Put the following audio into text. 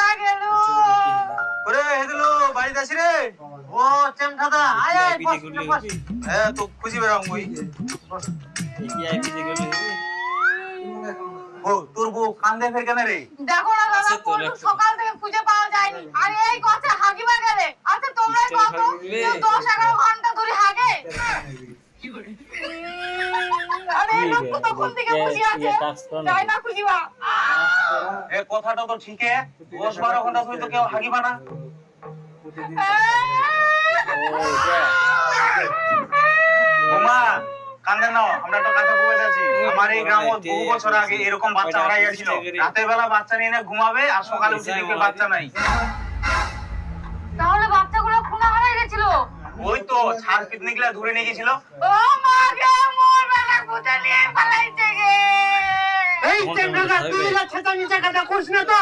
না গেল ওরে হেদলো বাড়িতে আসি রে। ও চেমঠাদা আয় আয় বস বস হ্যাঁ তো খুঁজি বেরাম মুই। ও তোর বউ কান্দে ফের কেন রে? দেখো না দাদা পরশু সকাল থেকে খুঁজে পাওয়া যায়নি আর এই কথা হাগিবা গেলে আচ্ছা তোমরা কত 10-11 ঘন্টা ধরে হাগে আরে লোক তো তখন থেকে বসে আছে যাই না খুঁজিবা এ কথাটা তো ঠিক আছে 10-12 ঘন্টা ধরে তো কেউ হাগিবা না। বোমা কান্দে নাও আমরা তো কথা বলে যাচ্ছি। আমার এই গ্রামে বহু বছর আগে এরকম বাচ্চা হারাই গিয়েছিল। রাতের বেলা বাচ্চা নিয়ে না ঘুমাবে আর সকালে উঠে দেখবে বাচ্চা নাই। তাহলে বাচ্চাগুলো কোনা হারিয়ে গেছিল? ওই তো ছাড় পিকনিকলা ধরে নিয়ে গেছিল। ও মা গে মোর বেলা বুঝে নিয়ে পালাইছে গে এই চেমড়া তুই ছেতা নিচে কথা কইছ না তো।